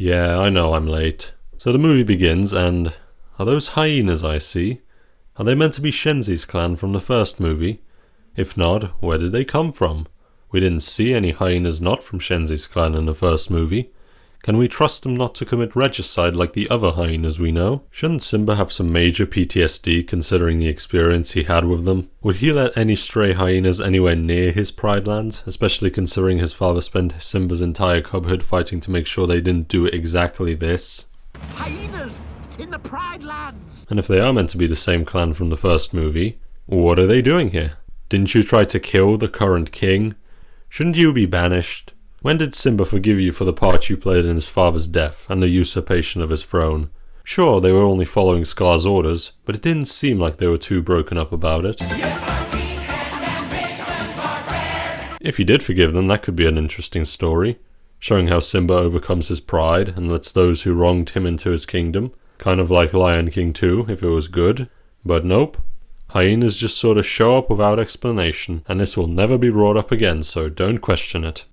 Yeah, I know I'm late. So the movie begins and... Are those hyenas I see? Are they meant to be Shenzi's clan from the first movie? If not, where did they come from? We didn't see any hyenas not from Shenzi's clan in the first movie. Can we trust them not to commit regicide like the other hyenas we know? Shouldn't Simba have some major PTSD considering the experience he had with them? Would he let any stray hyenas anywhere near his Pride Land, especially considering his father spent Simba's entire cubhood fighting to make sure they didn't do exactly this? Hyenas in the Pride Lands! And if they are meant to be the same clan from the first movie, what are they doing here? Didn't you try to kill the current king? Shouldn't you be banished? When did Simba forgive you for the part you played in his father's death and the usurpation of his throne? Sure, they were only following Scar's orders, but it didn't seem like they were too broken up about it. If you did forgive them, that could be an interesting story, showing how Simba overcomes his pride and lets those who wronged him into his kingdom, kind of like Lion King 2 if it was good. But nope. Hyenas just sort of show up without explanation, and this will never be brought up again, so don't question it.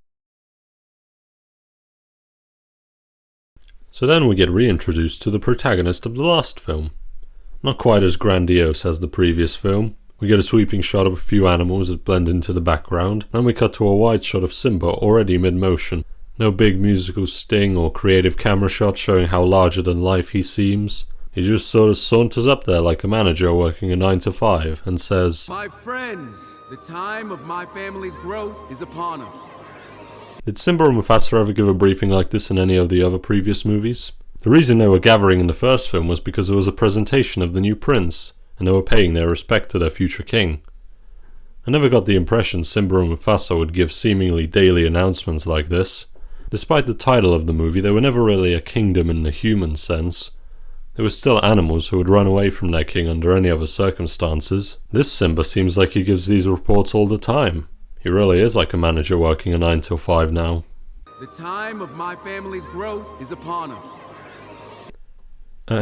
So then we get reintroduced to the protagonist of the last film. Not quite as grandiose as the previous film. We get a sweeping shot of a few animals that blend into the background, then we cut to a wide shot of Simba already mid-motion. No big musical sting or creative camera shot showing how larger than life he seems. He just sort of saunters up there like a manager working a 9 to 5 and says, "My friends, the time of my family's growth is upon us." Did Simba or Mufasa ever give a briefing like this in any of the other previous movies? The reason they were gathering in the first film was because it was a presentation of the new prince, and they were paying their respect to their future king. I never got the impression Simba and Mufasa would give seemingly daily announcements like this. Despite the title of the movie, they were never really a kingdom in the human sense. They were still animals who would run away from their king under any other circumstances. This Simba seems like he gives these reports all the time. He really is like a manager working a 9 till 5 now. The time of my family's growth is upon us.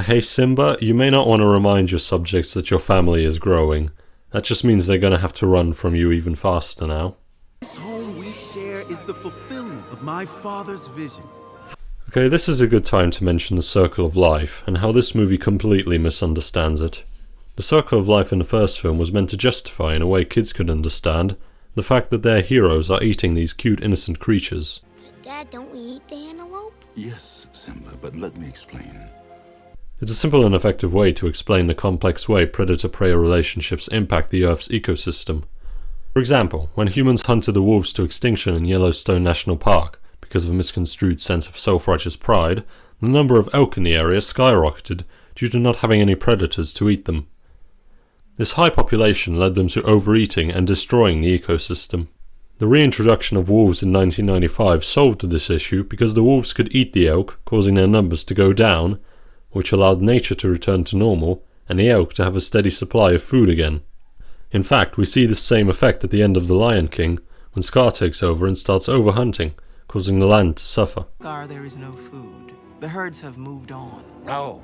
Hey Simba, you may not want to remind your subjects that your family is growing. That just means they're gonna have to run from you even faster now. This home we share is the fulfillment of my father's vision. Okay, this is a good time to mention the Circle of Life, and how this movie completely misunderstands it. The Circle of Life in the first film was meant to justify, in a way kids could understand, the fact that their heroes are eating these cute innocent creatures. Dad, don't we eat the antelope? Yes, Simba, but let me explain. It's a simple and effective way to explain the complex way predator-prey relationships impact the Earth's ecosystem. For example, when humans hunted the wolves to extinction in Yellowstone National Park because of a misconstrued sense of self-righteous pride, the number of elk in the area skyrocketed due to not having any predators to eat them. This high population led them to overeating and destroying the ecosystem. The reintroduction of wolves in 1995 solved this issue because the wolves could eat the elk, causing their numbers to go down, which allowed nature to return to normal, and the elk to have a steady supply of food again. In fact, we see this same effect at the end of The Lion King, when Scar takes over and starts overhunting, causing the land to suffer. Scar, there is no food. The herds have moved on. No,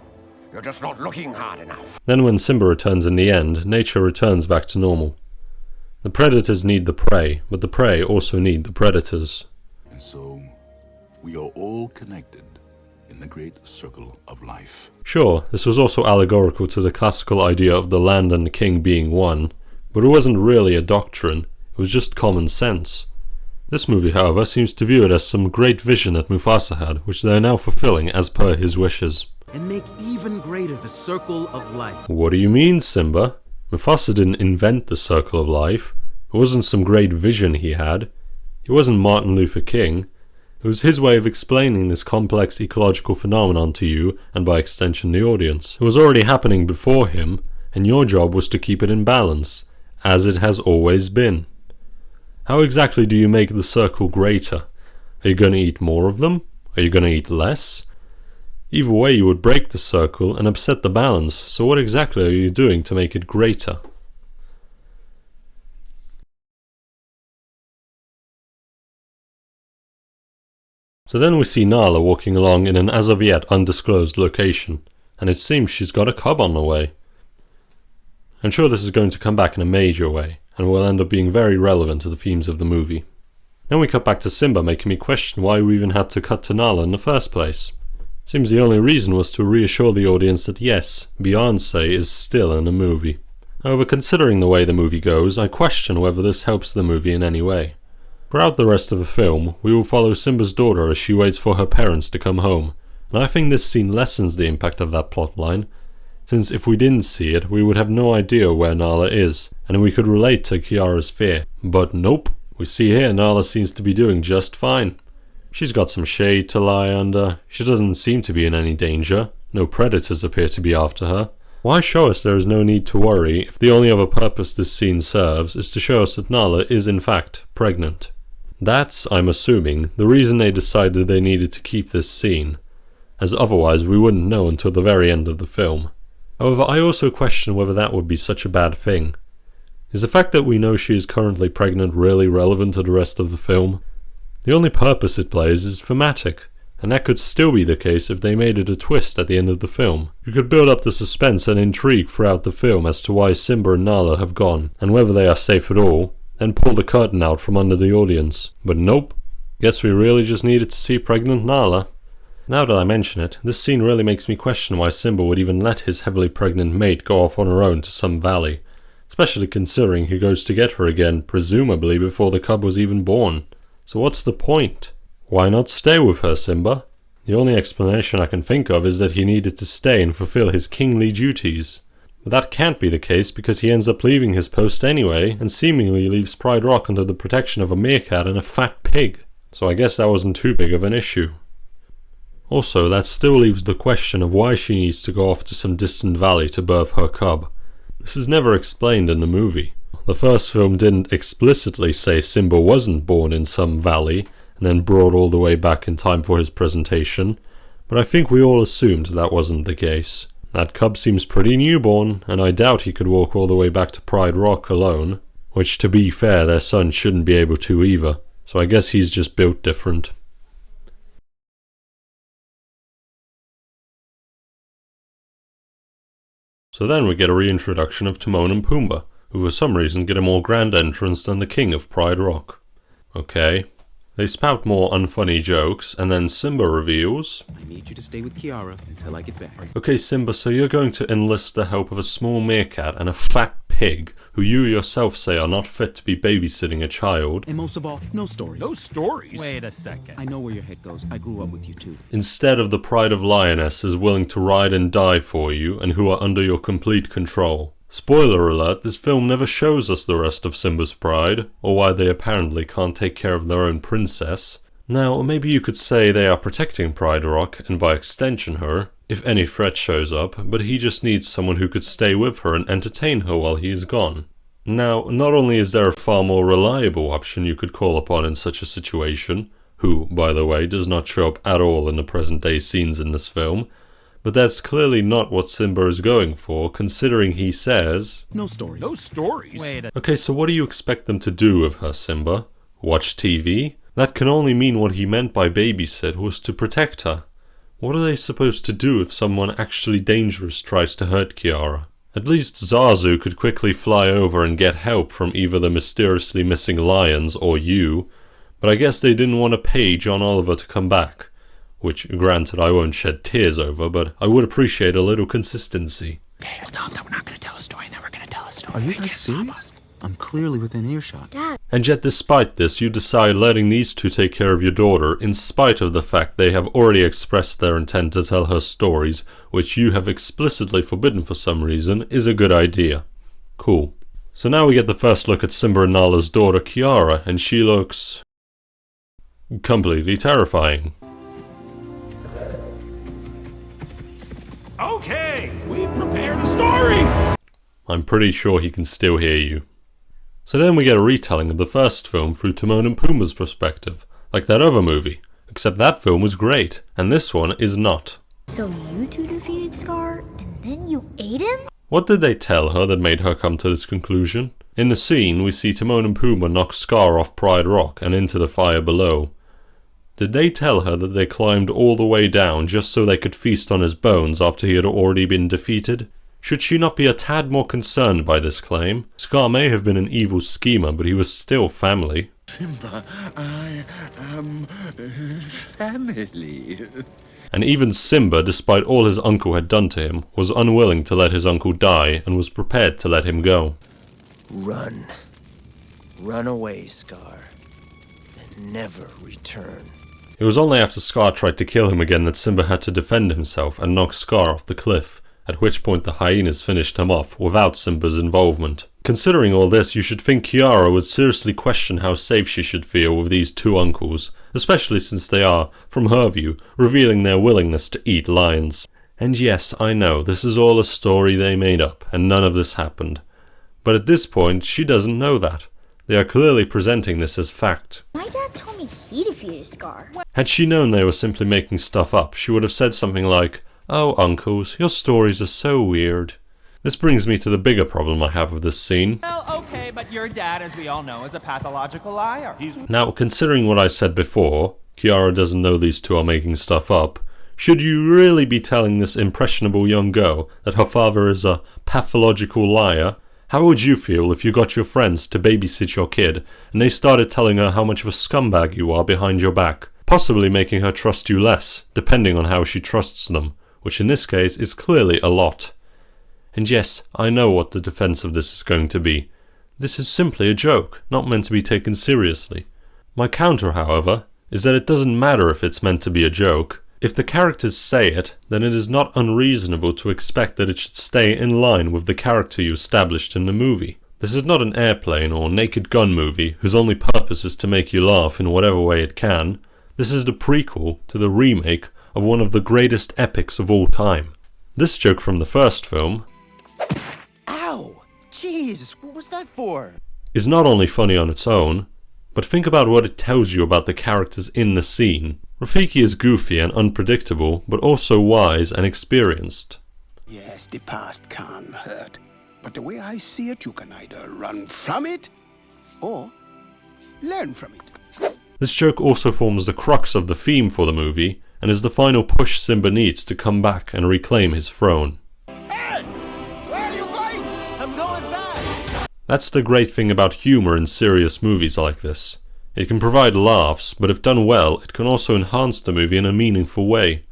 you're just not looking hard enough. Then when Simba returns in the end, nature returns back to normal. The predators need the prey, but the prey also need the predators. And so, we are all connected in the great circle of life. Sure, this was also allegorical to the classical idea of the land and the king being one, but it wasn't really a doctrine, it was just common sense. This movie, however, seems to view it as some great vision that Mufasa had, which they are now fulfilling as per his wishes. And make even greater the circle of life. What do you mean, Simba? Mufasa didn't invent the circle of life. It wasn't some great vision he had. He wasn't Martin Luther King. It was his way of explaining this complex ecological phenomenon to you, and by extension the audience. It was already happening before him, and your job was to keep it in balance, as it has always been. How exactly do you make the circle greater? Are you going to eat more of them? Are you going to eat less? Either way you would break the circle and upset the balance, so what exactly are you doing to make it greater? So then we see Nala walking along in an as of yet undisclosed location, and it seems she's got a cub on the way. I'm sure this is going to come back in a major way, and will end up being very relevant to the themes of the movie. Then we cut back to Simba, making me question why we even had to cut to Nala in the first place. Seems the only reason was to reassure the audience that yes, Beyonce is still in the movie. However, considering the way the movie goes, I question whether this helps the movie in any way. Throughout the rest of the film, we will follow Simba's daughter as she waits for her parents to come home, and I think this scene lessens the impact of that plotline, since if we didn't see it, we would have no idea where Nala is, and we could relate to Kiara's fear. But nope, we see here Nala seems to be doing just fine. She's got some shade to lie under, she doesn't seem to be in any danger, no predators appear to be after her. Why show us there is no need to worry if the only other purpose this scene serves is to show us that Nala is in fact pregnant? That's, I'm assuming, the reason they decided they needed to keep this scene, as otherwise we wouldn't know until the very end of the film. However, I also question whether that would be such a bad thing. Is the fact that we know she is currently pregnant really relevant to the rest of the film? The only purpose it plays is thematic, and that could still be the case if they made it a twist at the end of the film. You could build up the suspense and intrigue throughout the film as to why Simba and Nala have gone, and whether they are safe at all, then pull the curtain out from under the audience. But nope, guess we really just needed to see pregnant Nala. Now that I mention it, this scene really makes me question why Simba would even let his heavily pregnant mate go off on her own to some valley, especially considering he goes to get her again, presumably before the cub was even born. So what's the point? Why not stay with her, Simba? The only explanation I can think of is that he needed to stay and fulfill his kingly duties. But that can't be the case because he ends up leaving his post anyway and seemingly leaves Pride Rock under the protection of a meerkat and a fat pig. So I guess that wasn't too big of an issue. Also, that still leaves the question of why she needs to go off to some distant valley to birth her cub. This is never explained in the movie. The first film didn't explicitly say Simba wasn't born in some valley and then brought all the way back in time for his presentation, but I think we all assumed that wasn't the case. That cub seems pretty newborn, and I doubt he could walk all the way back to Pride Rock alone, which to be fair their son shouldn't be able to either, so I guess he's just built different. So then we get a reintroduction of Timon and Pumbaa, who for some reason get a more grand entrance than the king of Pride Rock. Okay. They spout more unfunny jokes, and then Simba reveals, I need you to stay with Kiara until I get back. Okay Simba, so you're going to enlist the help of a small meerkat and a fat pig, who you yourself say are not fit to be babysitting a child. And most of all, no stories. No stories? Wait a second. I know where your head goes. I grew up with you too. Instead of the pride of lionesses willing to ride and die for you, and who are under your complete control. Spoiler alert, this film never shows us the rest of Simba's pride, or why they apparently can't take care of their own princess. Now, maybe you could say they are protecting Pride Rock, and by extension her, if any threat shows up, but he just needs someone who could stay with her and entertain her while he is gone. Now, not only is there a far more reliable option you could call upon in such a situation, who, by the way, does not show up at all in the present day scenes in this film, but that's clearly not what Simba is going for, considering he says, No stories. No stories? Wait a okay, so what do you expect them to do with her, Simba? Watch TV? That can only mean what he meant by babysit was to protect her. What are they supposed to do if someone actually dangerous tries to hurt Kiara? At least Zazu could quickly fly over and get help from either the mysteriously missing lions or you, but I guess they didn't want a page on Oliver to come back. Which, granted, I won't shed tears over, but I would appreciate a little consistency. Okay, we'll tell them that we're not gonna tell a story, and then we're gonna tell a story. Are you They guys can't stop serious? us. I'm clearly within earshot. And yet despite this, you decide letting these two take care of your daughter, in spite of the fact they have already expressed their intent to tell her stories, which you have explicitly forbidden for some reason, is a good idea. Cool. So now we get the first look at Simba and Nala's daughter Kiara, and she looks completely terrifying. Okay, we've prepared a story! I'm pretty sure he can still hear you. So then we get a retelling of the first film through Timon and Pumbaa's perspective, like that other movie, except that film was great, and this one is not. So you two defeated Scar, and then you ate him? What did they tell her that made her come to this conclusion? In the scene, we see Timon and Pumbaa knock Scar off Pride Rock and into the fire below. Did they tell her that they climbed all the way down just so they could feast on his bones after he had already been defeated? Should she not be a tad more concerned by this claim? Scar may have been an evil schemer, but he was still family. Simba, I am family. And even Simba, despite all his uncle had done to him, was unwilling to let his uncle die and was prepared to let him go. Run. Run away, Scar. And never return. It was only after Scar tried to kill him again that Simba had to defend himself and knock Scar off the cliff, at which point the hyenas finished him off without Simba's involvement. Considering all this, you should think Kiara would seriously question how safe she should feel with these two uncles, especially since they are, from her view, revealing their willingness to eat lions. And yes, I know, this is all a story they made up, and none of this happened. But at this point, she doesn't know that. They are clearly presenting this as fact. My dad told me he defeated Scar. Had she known they were simply making stuff up, she would have said something like, "Oh, uncles, your stories are so weird." This brings me to the bigger problem I have with this scene. Well, okay, but your dad, as we all know, is a pathological liar. Now, considering what I said before, Kiara doesn't know these two are making stuff up, should you really be telling this impressionable young girl that her father is a pathological liar? How would you feel if you got your friends to babysit your kid and they started telling her how much of a scumbag you are behind your back, possibly making her trust you less, depending on how she trusts them, which in this case is clearly a lot. And yes, I know what the defense of this is going to be. This is simply a joke, not meant to be taken seriously. My counter, however, is that it doesn't matter if it's meant to be a joke. If the characters say it, then it is not unreasonable to expect that it should stay in line with the character you established in the movie. This is not an Airplane or Naked Gun movie whose only purpose is to make you laugh in whatever way it can. This is the prequel to the remake of one of the greatest epics of all time. This joke from the first film Ow! Jeez, what was that for? is not only funny on its own, but think about what it tells you about the characters in the scene. Rafiki is goofy and unpredictable, but also wise and experienced. Yes, the past can hurt. But the way I see it, you can either run from it or learn from it. This joke also forms the crux of the theme for the movie, and is the final push Simba needs to come back and reclaim his throne. Hey! Where are you going? I'm going back! That's the great thing about humor in serious movies like this. It can provide laughs, but if done well, it can also enhance the movie in a meaningful way.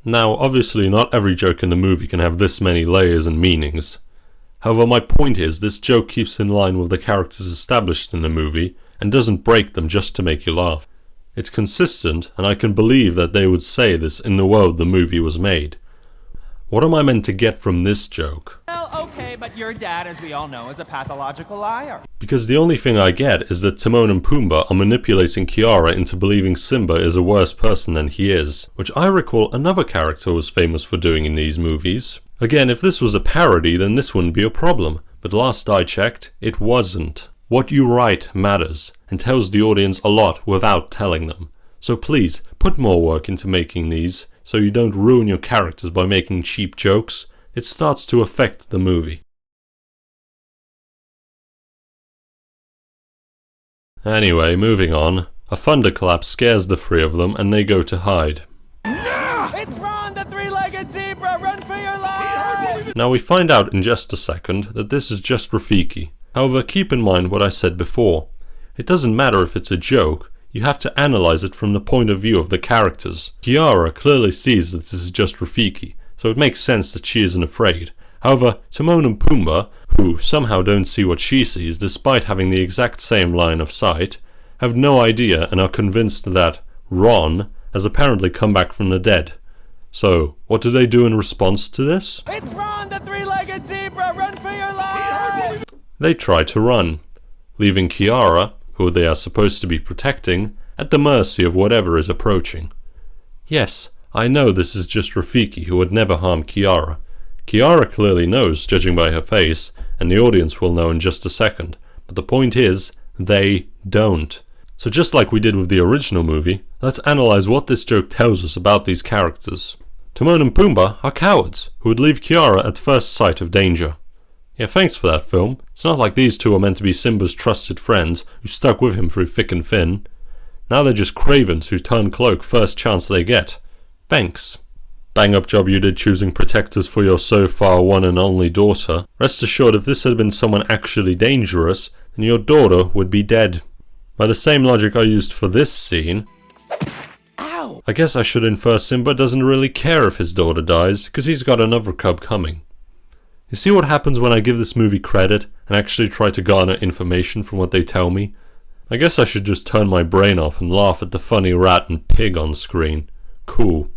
Now, obviously not every joke in the movie can have this many layers and meanings. However, my point is, this joke keeps in line with the characters established in the movie, and doesn't break them just to make you laugh. It's consistent, and I can believe that they would say this in the world the movie was made. What am I meant to get from this joke? Well, okay, but your dad, as we all know, is a pathological liar. Because the only thing I get is that Timon and Pumbaa are manipulating Kiara into believing Simba is a worse person than he is, which I recall another character was famous for doing in these movies. Again, if this was a parody, then this wouldn't be a problem, but last I checked, it wasn't. What you write matters, and tells the audience a lot without telling them. So please, put more work into making these, so you don't ruin your characters by making cheap jokes. It starts to affect the movie. Anyway, moving on. A thunderclap scares the three of them and they go to hide. It's Ron, the three-legged zebra! Run for your life! Now we find out in just a second that this is just Rafiki. However, keep in mind what I said before. It doesn't matter if it's a joke, you have to analyze it from the point of view of the characters. Kiara clearly sees that this is just Rafiki, so it makes sense that she isn't afraid. However, Timon and Pumbaa, who somehow don't see what she sees despite having the exact same line of sight, have no idea and are convinced that Ron has apparently come back from the dead. So, what do they do in response to this? It's Ron, the three-legged zebra! Run for your life! They try to run, leaving Kiara, who they are supposed to be protecting, at the mercy of whatever is approaching. Yes, I know this is just Rafiki who would never harm Kiara. Kiara clearly knows, judging by her face, and the audience will know in just a second, but the point is, they don't. So just like we did with the original movie, let's analyze what this joke tells us about these characters. Timon and Pumbaa are cowards, who would leave Kiara at first sight of danger. Yeah, thanks for that, film. It's not like these two are meant to be Simba's trusted friends, who stuck with him through thick and thin. Now they're just cravens who turn cloak first chance they get. Thanks. Bang up job you did choosing protectors for your so far one and only daughter. Rest assured, if this had been someone actually dangerous, then your daughter would be dead. By the same logic I used for this scene, Ow! I guess I should infer Simba doesn't really care if his daughter dies, because he's got another cub coming. You see what happens when I give this movie credit and actually try to garner information from what they tell me? I guess I should just turn my brain off and laugh at the funny rat and pig on screen. Cool.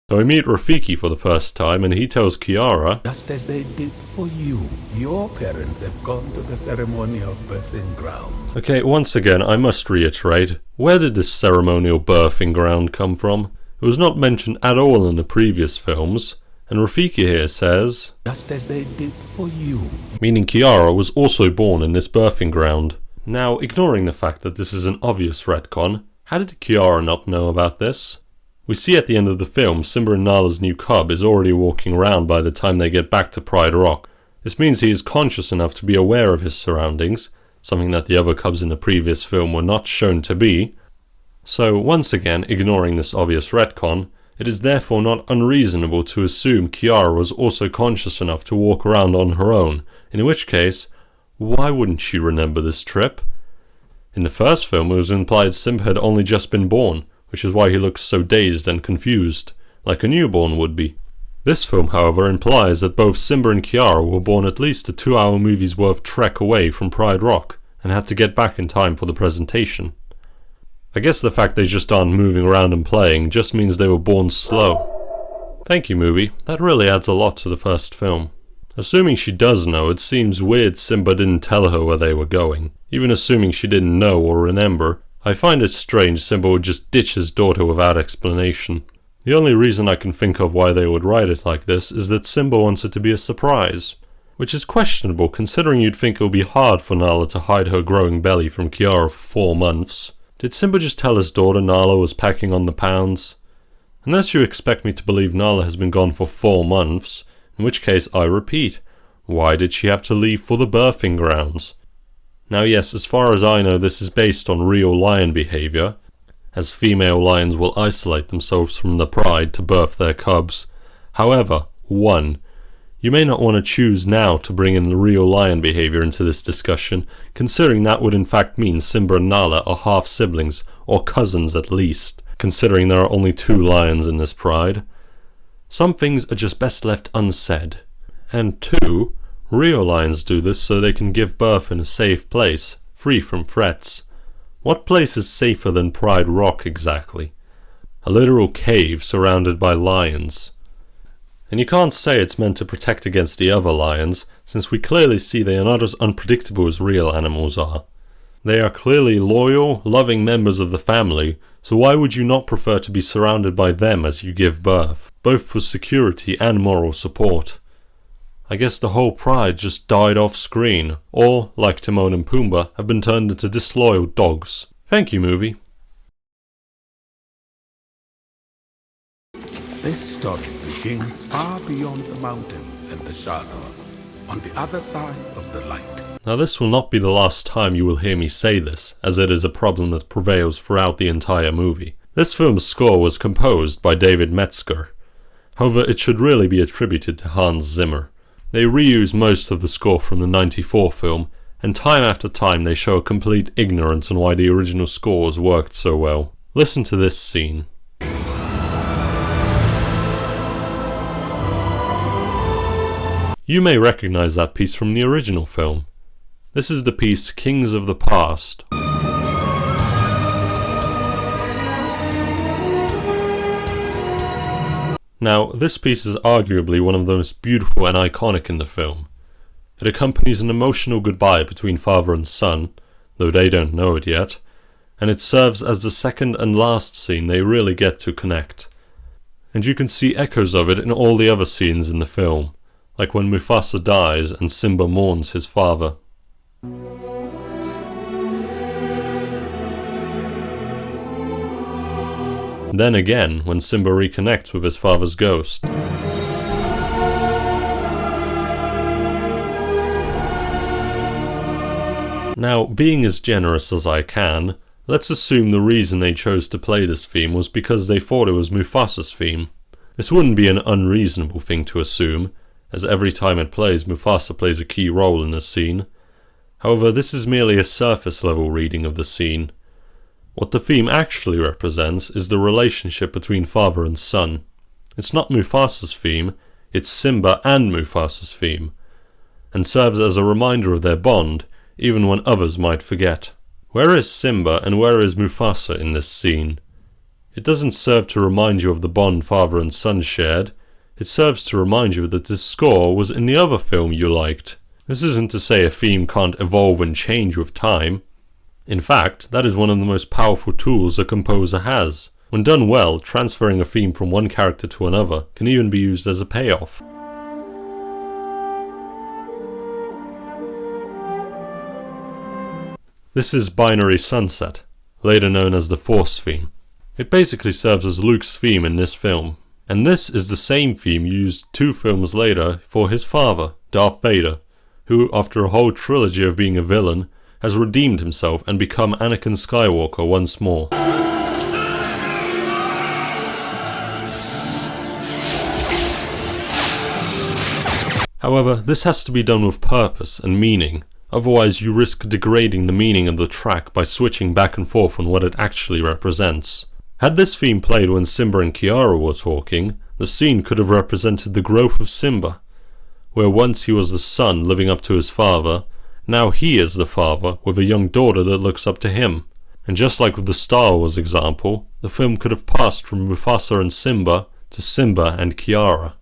So we meet Rafiki for the first time and he tells Kiara, just as they did for you. Your parents have gone to the ceremonial birthing grounds. Okay, once again, I must reiterate, where did this ceremonial birthing ground come from? It was not mentioned at all in the previous films, and Rafiki here says, just as they did for you. Meaning Kiara was also born in this birthing ground. Now, ignoring the fact that this is an obvious retcon, how did Kiara not know about this? We see at the end of the film, Simba and Nala's new cub is already walking around by the time they get back to Pride Rock. This means he is conscious enough to be aware of his surroundings, something that the other cubs in the previous film were not shown to be. So, once again, ignoring this obvious retcon, it is therefore not unreasonable to assume Kiara was also conscious enough to walk around on her own, in which case, why wouldn't she remember this trip? In the first film, it was implied Simba had only just been born, which is why he looks so dazed and confused, like a newborn would be. This film, however, implies that both Simba and Kiara were born at least a 2-hour movie's worth trek away from Pride Rock, and had to get back in time for the presentation. I guess the fact they just aren't moving around and playing just means they were born slow. Thank you, movie, that really adds a lot to the first film. Assuming she does know, it seems weird Simba didn't tell her where they were going. Even assuming she didn't know or remember, I find it strange Simba would just ditch his daughter without explanation. The only reason I can think of why they would write it like this is that Simba wants it to be a surprise. Which is questionable considering you'd think it would be hard for Nala to hide her growing belly from Kiara for 4 months. Did Simba just tell his daughter Nala was packing on the pounds? Unless you expect me to believe Nala has been gone for 4 months, in which case I repeat, why did she have to leave for the birthing grounds? Now yes, as far as I know this is based on real lion behaviour, as female lions will isolate themselves from the pride to birth their cubs. However, 1. You may not want to choose now to bring in the real lion behaviour into this discussion, considering that would in fact mean Simba and Nala are half-siblings, or cousins at least, considering there are only 2 lions in this pride. Some things are just best left unsaid. And 2, real lions do this so they can give birth in a safe place, free from threats. What place is safer than Pride Rock exactly? A literal cave surrounded by lions. And you can't say it's meant to protect against the other lions, since we clearly see they are not as unpredictable as real animals are. They are clearly loyal, loving members of the family, so why would you not prefer to be surrounded by them as you give birth, both for security and moral support? I guess the whole pride just died off screen, or, like Timon and Pumbaa, have been turned into disloyal dogs. Thank you, movie. This story begins far beyond the mountains and the shadows, on the other side of the light. Now this will not be the last time you will hear me say this, as it is a problem that prevails throughout the entire movie. This film's score was composed by David Metzger. However, it should really be attributed to Hans Zimmer. They reuse most of the score from the '94 film, and time after time they show a complete ignorance on why the original scores worked so well. Listen to this scene. You may recognize that piece from the original film. This is the piece Kings of the Past. Now, this piece is arguably one of the most beautiful and iconic in the film. It accompanies an emotional goodbye between father and son, though they don't know it yet, and it serves as the second and last scene they really get to connect. And you can see echoes of it in all the other scenes in the film, like when Mufasa dies and Simba mourns his father. Then again, when Simba reconnects with his father's ghost. Now, being as generous as I can, let's assume the reason they chose to play this theme was because they thought it was Mufasa's theme. This wouldn't be an unreasonable thing to assume, as every time it plays, Mufasa plays a key role in the scene. However, this is merely a surface level reading of the scene. What the theme actually represents is the relationship between father and son. It's not Mufasa's theme, it's Simba and Mufasa's theme, and serves as a reminder of their bond, even when others might forget. Where is Simba and where is Mufasa in this scene? It doesn't serve to remind you of the bond father and son shared, it serves to remind you that this score was in the other film you liked. This isn't to say a theme can't evolve and change with time. In fact, that is one of the most powerful tools a composer has. When done well, transferring a theme from one character to another can even be used as a payoff. This is Binary Sunset, later known as the Force theme. It basically serves as Luke's theme in this film, and this is the same theme used 2 films later for his father, Darth Vader, who, after a whole trilogy of being a villain, has redeemed himself and become Anakin Skywalker once more. However, this has to be done with purpose and meaning, otherwise you risk degrading the meaning of the track by switching back and forth on what it actually represents. Had this theme played when Simba and Kiara were talking, the scene could have represented the growth of Simba, where once he was the son living up to his father, now he is the father with a young daughter that looks up to him. And just like with the Star Wars example, the film could have passed from Mufasa and Simba to Simba and Kiara.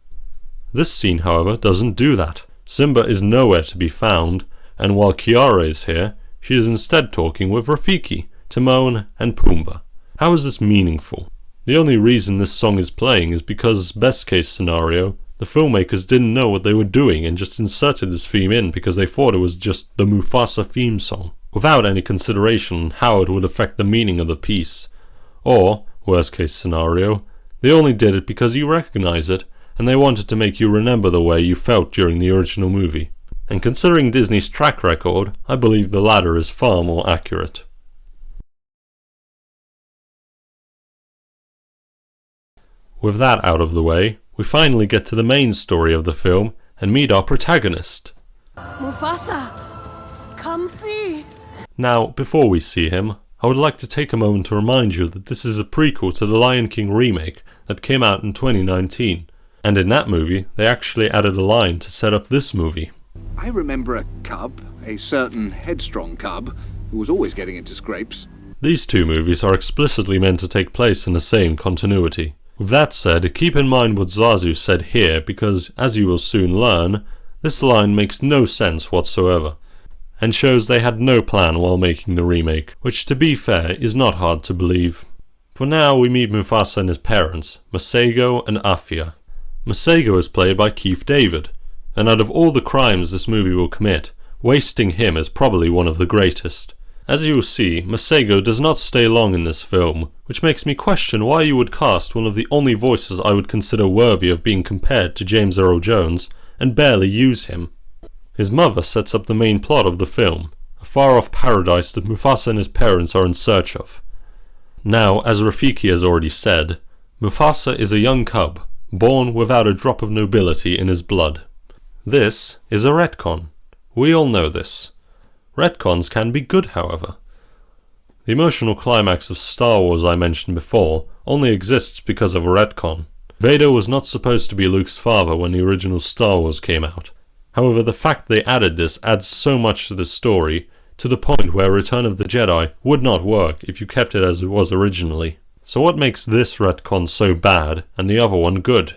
This scene, however, doesn't do that. Simba is nowhere to be found, and while Kiara is here, she is instead talking with Rafiki, Timon and Pumbaa. How is this meaningful? The only reason this song is playing is because, best case scenario, the filmmakers didn't know what they were doing and just inserted this theme in because they thought it was just the Mufasa theme song, without any consideration on how it would affect the meaning of the piece. Or, worst case scenario, they only did it because you recognize it and they wanted to make you remember the way you felt during the original movie. And considering Disney's track record, I believe the latter is far more accurate. With that out of the way, we finally get to the main story of the film and meet our protagonist. Mufasa, come see. Now, before we see him, I would like to take a moment to remind you that this is a prequel to the Lion King remake that came out in 2019. And in that movie, they actually added a line to set up this movie. I remember a cub, a certain headstrong cub, who was always getting into scrapes. These 2 movies are explicitly meant to take place in the same continuity. With that said, keep in mind what Zazu said here because, as you will soon learn, this line makes no sense whatsoever, and shows they had no plan while making the remake, which to be fair is not hard to believe. For now we meet Mufasa and his parents, Masego and Afia. Masego is played by Keith David, and out of all the crimes this movie will commit, wasting him is probably one of the greatest. As you will see, Masego does not stay long in this film, which makes me question why you would cast one of the only voices I would consider worthy of being compared to James Earl Jones, and barely use him. His mother sets up the main plot of the film, a far-off paradise that Mufasa and his parents are in search of. Now, as Rafiki has already said, Mufasa is a young cub, born without a drop of nobility in his blood. This is a retcon. We all know this. Retcons can be good, however. The emotional climax of Star Wars I mentioned before only exists because of a retcon. Vader was not supposed to be Luke's father when the original Star Wars came out. However, the fact they added this adds so much to the story, to the point where Return of the Jedi would not work if you kept it as it was originally. So what makes this retcon so bad and the other one good?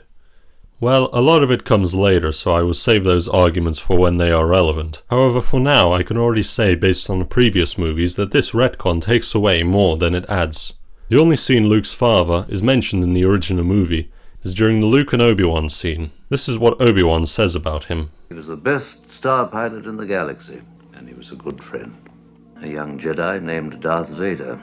Well, a lot of it comes later, so I will save those arguments for when they are relevant. However, for now, I can already say based on the previous movies that this retcon takes away more than it adds. The only scene Luke's father is mentioned in the original movie is during the Luke and Obi-Wan scene. This is what Obi-Wan says about him. He was the best star pilot in the galaxy, and he was a good friend. A young Jedi named Darth Vader,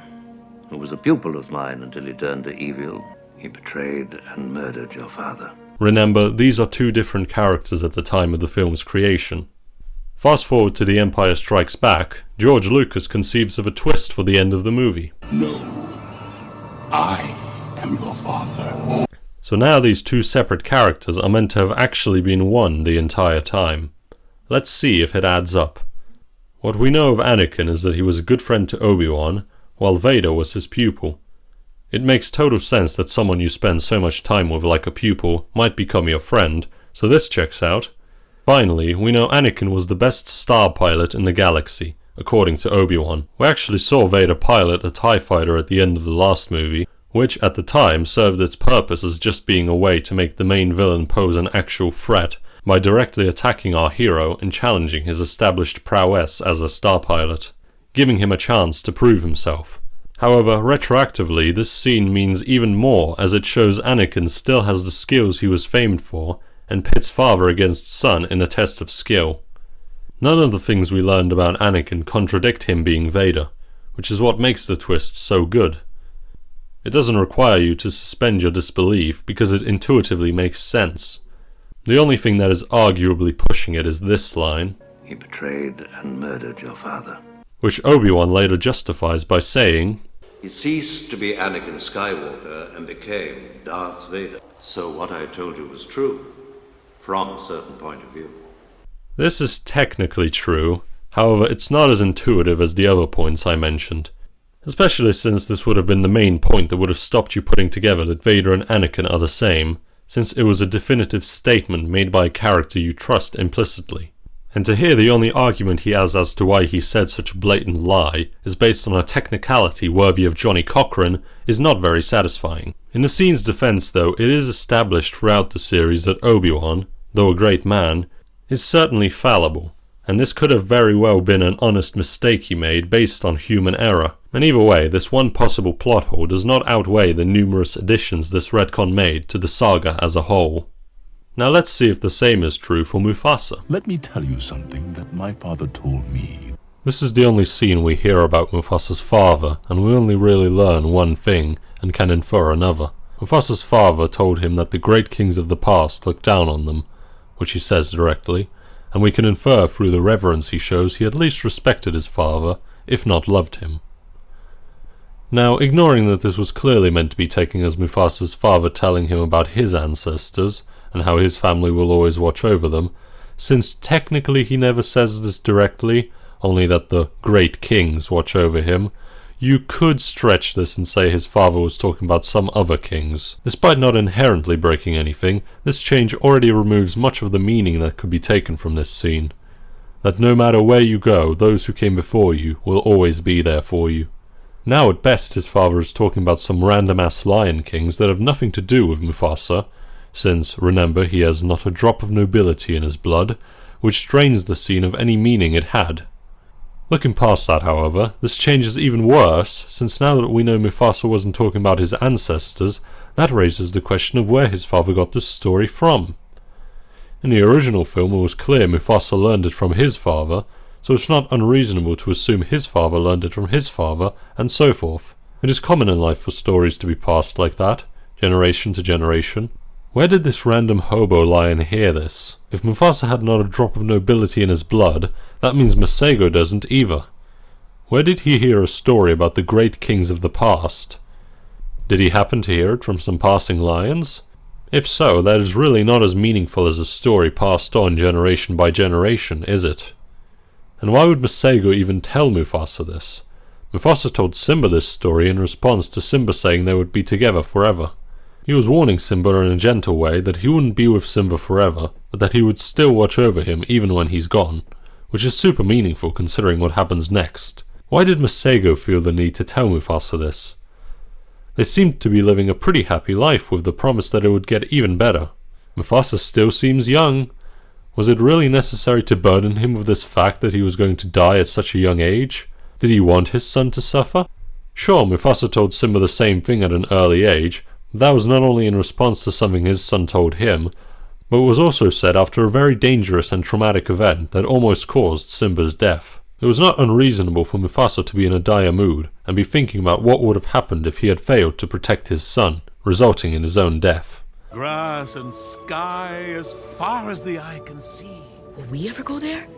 who was a pupil of mine until he turned to evil. He betrayed and murdered your father. Remember, these are 2 different characters at the time of the film's creation. Fast forward to The Empire Strikes Back, George Lucas conceives of a twist for the end of the movie. No, I am your father. So now these 2 separate characters are meant to have actually been one the entire time. Let's see if it adds up. What we know of Anakin is that he was a good friend to Obi-Wan, while Vader was his pupil. It makes total sense that someone you spend so much time with like a pupil might become your friend, so this checks out. Finally, we know Anakin was the best star pilot in the galaxy, according to Obi-Wan. We actually saw Vader pilot a TIE fighter at the end of the last movie, which at the time served its purpose as just being a way to make the main villain pose an actual threat by directly attacking our hero and challenging his established prowess as a star pilot, giving him a chance to prove himself. However, retroactively, this scene means even more as it shows Anakin still has the skills he was famed for and pits father against son in a test of skill. None of the things we learned about Anakin contradict him being Vader, which is what makes the twist so good. It doesn't require you to suspend your disbelief because it intuitively makes sense. The only thing that is arguably pushing it is this line, "He betrayed and murdered your father," which Obi-Wan later justifies by saying, "He ceased to be Anakin Skywalker and became Darth Vader. So what I told you was true, from a certain point of view." This is technically true, however it's not as intuitive as the other points I mentioned, especially since this would have been the main point that would have stopped you putting together that Vader and Anakin are the same, since it was a definitive statement made by a character you trust implicitly. And to hear the only argument he has as to why he said such a blatant lie is based on a technicality worthy of Johnny Cochran is not very satisfying. In the scene's defense though, it is established throughout the series that Obi-Wan, though a great man, is certainly fallible, and this could have very well been an honest mistake he made based on human error. And either way, this one possible plot hole does not outweigh the numerous additions this retcon made to the saga as a whole. Now let's see if the same is true for Mufasa. Let me tell you something that my father told me. This is the only scene we hear about Mufasa's father, and we only really learn one thing and can infer another. Mufasa's father told him that the great kings of the past looked down on them, which he says directly, and we can infer through the reverence he shows he at least respected his father, if not loved him. Now, ignoring that this was clearly meant to be taken as Mufasa's father telling him about his ancestors, and how his family will always watch over them, since technically he never says this directly, only that the great kings watch over him, you could stretch this and say his father was talking about some other kings. Despite not inherently breaking anything, this change already removes much of the meaning that could be taken from this scene. That no matter where you go, those who came before you will always be there for you. Now at best his father is talking about some random ass lion kings that have nothing to do with Mufasa, since, remember, he has not a drop of nobility in his blood, which drains the scene of any meaning it had. Looking past that, however, this change is even worse, since now that we know Mufasa wasn't talking about his ancestors, that raises the question of where his father got this story from. In the original film it was clear Mufasa learned it from his father, so it's not unreasonable to assume his father learned it from his father, and so forth. It is common in life for stories to be passed like that, generation to generation. Where did this random hobo lion hear this? If Mufasa had not a drop of nobility in his blood, that means Masego doesn't either. Where did he hear a story about the great kings of the past? Did he happen to hear it from some passing lions? If so, that is really not as meaningful as a story passed on generation by generation, is it? And why would Masego even tell Mufasa this? Mufasa told Simba this story in response to Simba saying they would be together forever. He was warning Simba in a gentle way that he wouldn't be with Simba forever, but that he would still watch over him even when he's gone, which is super meaningful considering what happens next. Why did Masego feel the need to tell Mufasa this? They seemed to be living a pretty happy life with the promise that it would get even better. Mufasa still seems young. Was it really necessary to burden him with this fact that he was going to die at such a young age? Did he want his son to suffer? Sure, Mufasa told Simba the same thing at an early age, but that was not only in response to something his son told him, but was also said after a very dangerous and traumatic event that almost caused Simba's death. It was not unreasonable for Mufasa to be in a dire mood and be thinking about what would have happened if he had failed to protect his son, resulting in his own death. Grass and sky as far as the eye can see. Will we ever go there?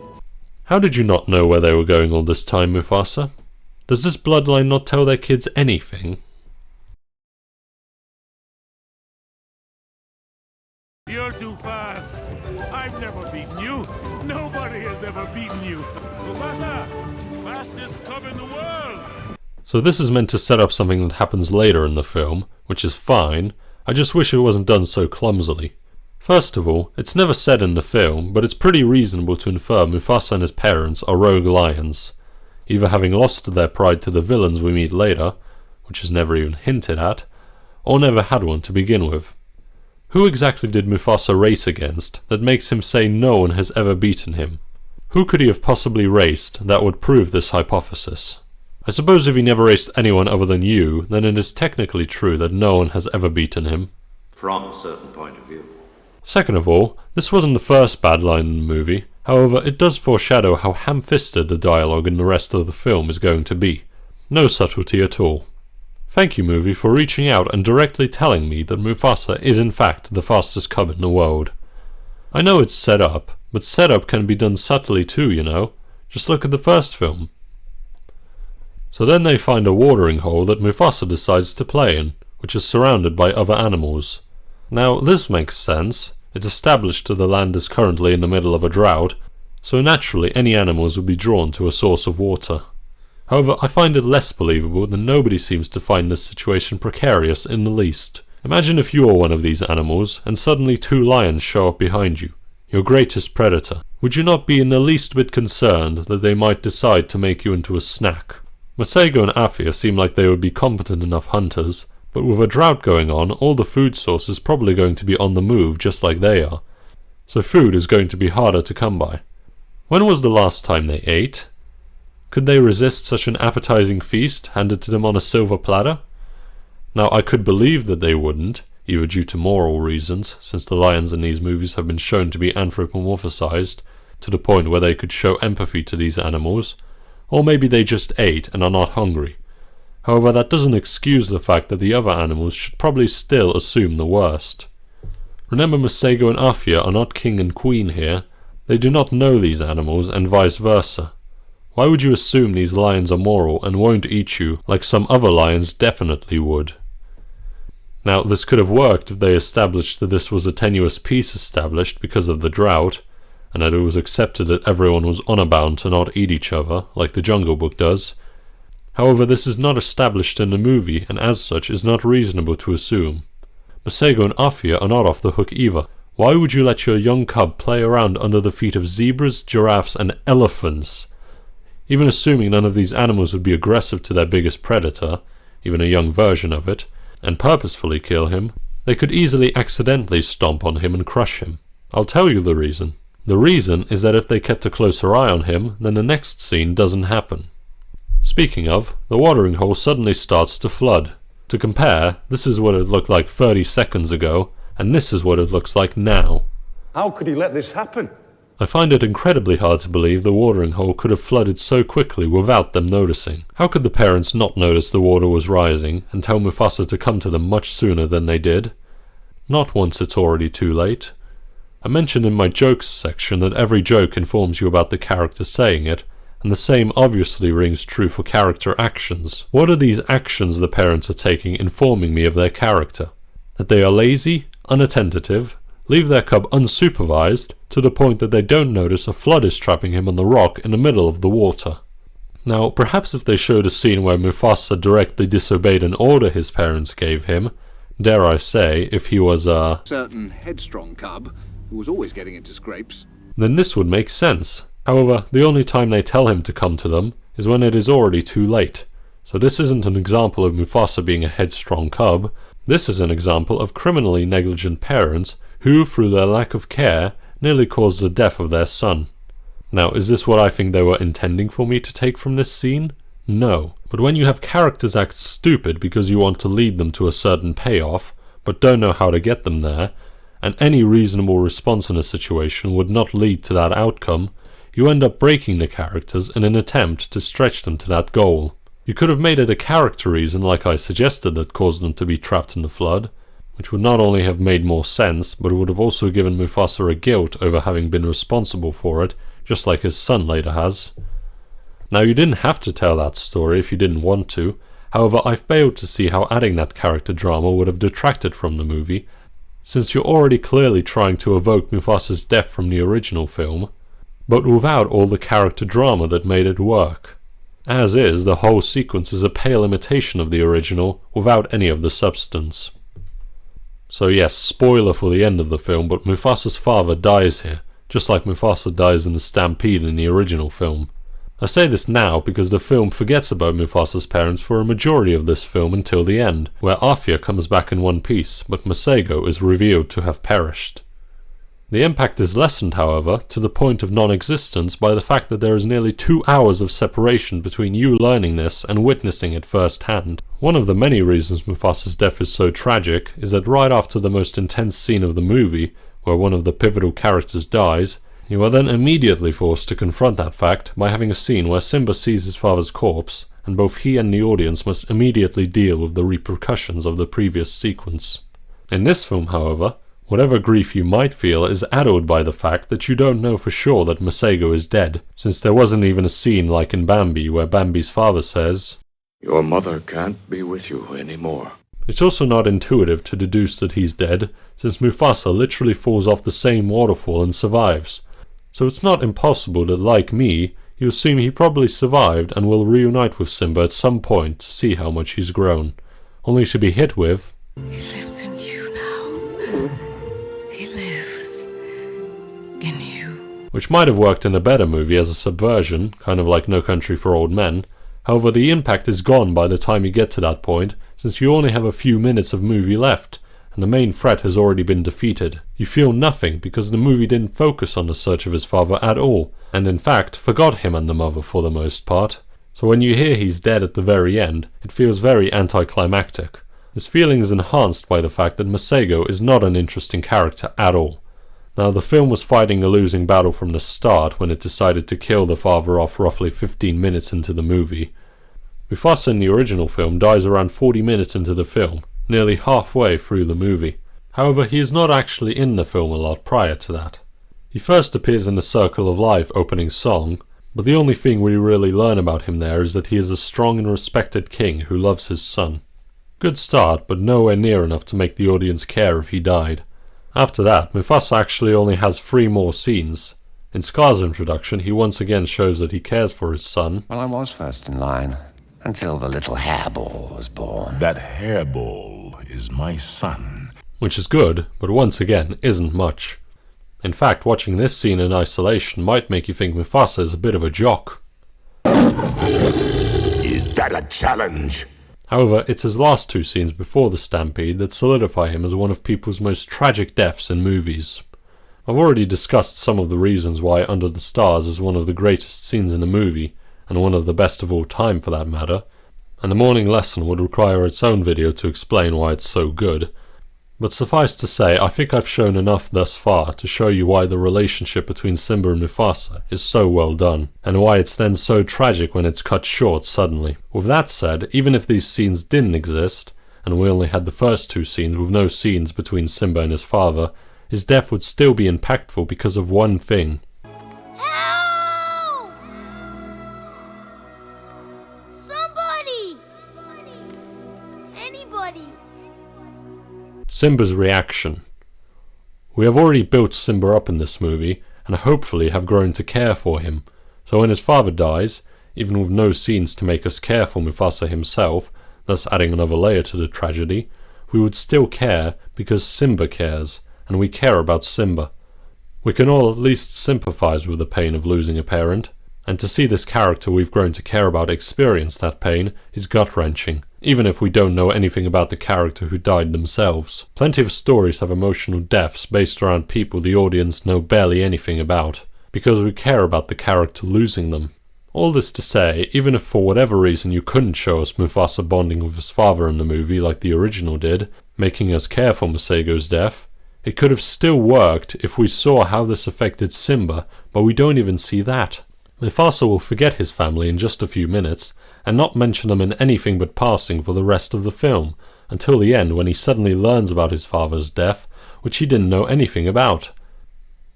How did you not know where they were going all this time, Mufasa? Does this bloodline not tell their kids anything? You're too fast. I've never beaten you. Nobody has ever beaten you. Mufasa, fastest cub in the world. So this is meant to set up something that happens later in the film, which is fine. I just wish it wasn't done so clumsily. First of all, it's never said in the film, but it's pretty reasonable to infer Mufasa and his parents are rogue lions, either having lost their pride to the villains we meet later, which is never even hinted at, or never had one to begin with. Who exactly did Mufasa race against that makes him say no one has ever beaten him? Who could he have possibly raced that would prove this hypothesis? I suppose if he never raced anyone other than you, then it is technically true that no one has ever beaten him. From a certain point of view. Second of all, this wasn't the first bad line in the movie, however it does foreshadow how ham-fisted the dialogue in the rest of the film is going to be. No subtlety at all. Thank you, movie, for reaching out and directly telling me that Mufasa is in fact the fastest cub in the world. I know it's set up, but setup can be done subtly too, you know. Just look at the first film. So then they find a watering hole that Mufasa decides to play in, which is surrounded by other animals. Now this makes sense. It's established that the land is currently in the middle of a drought, so naturally any animals would be drawn to a source of water. However, I find it less believable that nobody seems to find this situation precarious in the least. Imagine if you are one of these animals, and suddenly 2 lions show up behind you, your greatest predator. Would you not be in the least bit concerned that they might decide to make you into a snack? Masego and Afia seem like they would be competent enough hunters, but with a drought going on, all the food source is probably going to be on the move just like they are. So food is going to be harder to come by. When was the last time they ate? Could they resist such an appetizing feast handed to them on a silver platter? Now I could believe that they wouldn't, either due to moral reasons, since the lions in these movies have been shown to be anthropomorphized to the point where they could show empathy to these animals, or maybe they just ate and are not hungry. However, that doesn't excuse the fact that the other animals should probably still assume the worst. Remember, Masego and Afia are not king and queen here. They do not know these animals, and vice versa. Why would you assume these lions are moral and won't eat you like some other lions definitely would? Now, this could have worked if they established that this was a tenuous peace established because of the drought, and that it was accepted that everyone was honor bound to not eat each other, like the Jungle Book does. However, this is not established in the movie, and as such is not reasonable to assume. Masego and Afia are not off the hook either. Why would you let your young cub play around under the feet of zebras, giraffes, and elephants? Even assuming none of these animals would be aggressive to their biggest predator, even a young version of it, and purposefully kill him, they could easily accidentally stomp on him and crush him. I'll tell you the reason. The reason is that if they kept a closer eye on him, then the next scene doesn't happen. Speaking of, the watering hole suddenly starts to flood. To compare, this is what it looked like 30 seconds ago, and this is what it looks like now. How could he let this happen? I find it incredibly hard to believe the watering hole could have flooded so quickly without them noticing. How could the parents not notice the water was rising and tell Mufasa to come to them much sooner than they did? Not once it's already too late. I mentioned in my jokes section that every joke informs you about the character saying it, and the same obviously rings true for character actions. What are these actions the parents are taking informing me of their character? That they are lazy, unattentive, leave their cub unsupervised, to the point that they don't notice a flood is trapping him on the rock in the middle of the water. Now, perhaps if they showed a scene where Mufasa directly disobeyed an order his parents gave him, dare I say, if he was a certain headstrong cub who was always getting into scrapes, then this would make sense. However, the only time they tell him to come to them is when it is already too late. So this isn't an example of Mufasa being a headstrong cub. This is an example of criminally negligent parents who, through their lack of care, nearly caused the death of their son. Now, is this what I think they were intending for me to take from this scene? No. But when you have characters act stupid because you want to lead them to a certain payoff, but don't know how to get them there, and any reasonable response in a situation would not lead to that outcome, you end up breaking the characters in an attempt to stretch them to that goal. You could have made it a character reason like I suggested that caused them to be trapped in the flood, which would not only have made more sense, but would have also given Mufasa a guilt over having been responsible for it, just like his son later has. Now, you didn't have to tell that story if you didn't want to. However, I failed to see how adding that character drama would have detracted from the movie, since you're already clearly trying to evoke Mufasa's death from the original film, but without all the character drama that made it work. As is, the whole sequence is a pale imitation of the original, without any of the substance. So yes, spoiler for the end of the film, but Mufasa's father dies here, just like Mufasa dies in the stampede in the original film. I say this now because the film forgets about Mufasa's parents for a majority of this film until the end, where Afia comes back in one piece, but Masego is revealed to have perished. The impact is lessened, however, to the point of non-existence by the fact that there is nearly 2 hours of separation between you learning this and witnessing it firsthand. One of the many reasons Mufasa's death is so tragic is that right after the most intense scene of the movie, where one of the pivotal characters dies, you are then immediately forced to confront that fact by having a scene where Simba sees his father's corpse, and both he and the audience must immediately deal with the repercussions of the previous sequence. In this film, however, whatever grief you might feel is addled by the fact that you don't know for sure that Masego is dead, since there wasn't even a scene like in Bambi where Bambi's father says, "Your mother can't be with you anymore." It's also not intuitive to deduce that he's dead, since Mufasa literally falls off the same waterfall and survives. So it's not impossible that, like me, you assume he probably survived and will reunite with Simba at some point to see how much he's grown, only to be hit with, "He lives in you now. He lives in you." Which might have worked in a better movie as a subversion, kind of like No Country for Old Men. However, the impact is gone by the time you get to that point, since you only have a few minutes of movie left, and the main threat has already been defeated. You feel nothing because the movie didn't focus on the search of his father at all, and in fact forgot him and the mother for the most part. So when you hear he's dead at the very end, it feels very anticlimactic. This feeling is enhanced by the fact that Masego is not an interesting character at all. Now, the film was fighting a losing battle from the start when it decided to kill the father off roughly 15 minutes into the movie. Mufasa in the original film dies around 40 minutes into the film, nearly halfway through the movie. However, he is not actually in the film a lot prior to that. He first appears in the Circle of Life opening song, but the only thing we really learn about him there is that he is a strong and respected king who loves his son. Good start, but nowhere near enough to make the audience care if he died. After that, Mufasa actually only has 3 more scenes. In Scar's introduction, he once again shows that he cares for his son. Well, I was first in line, until the little hairball was born. That hairball is my son. Which is good, but once again, isn't much. In fact, watching this scene in isolation might make you think Mufasa is a bit of a jock. Is that a challenge? However, it's his last 2 scenes before the stampede that solidify him as one of people's most tragic deaths in movies. I've already discussed some of the reasons why Under the Stars is one of the greatest scenes in a movie, and one of the best of all time for that matter, and the morning lesson would require its own video to explain why it's so good. But suffice to say, I think I've shown enough thus far to show you why the relationship between Simba and Mufasa is so well done, and why it's then so tragic when it's cut short suddenly. With that said, even if these scenes didn't exist, and we only had the first 2 scenes with no scenes between Simba and his father, his death would still be impactful because of one thing. Help! Somebody! Anybody! Simba's reaction. We have already built Simba up in this movie, and hopefully have grown to care for him, so when his father dies, even with no scenes to make us care for Mufasa himself, thus adding another layer to the tragedy, we would still care because Simba cares, and we care about Simba. We can all at least sympathize with the pain of losing a parent, and to see this character we've grown to care about experience that pain is gut-wrenching, even if we don't know anything about the character who died themselves. Plenty of stories have emotional deaths based around people the audience know barely anything about, because we care about the character losing them. All this to say, even if for whatever reason you couldn't show us Mufasa bonding with his father in the movie like the original did, making us care for Masego's death, it could have still worked if we saw how this affected Simba, but we don't even see that. Mufasa will forget his family in just a few minutes, and not mention them in anything but passing for the rest of the film, until the end when he suddenly learns about his father's death, which he didn't know anything about.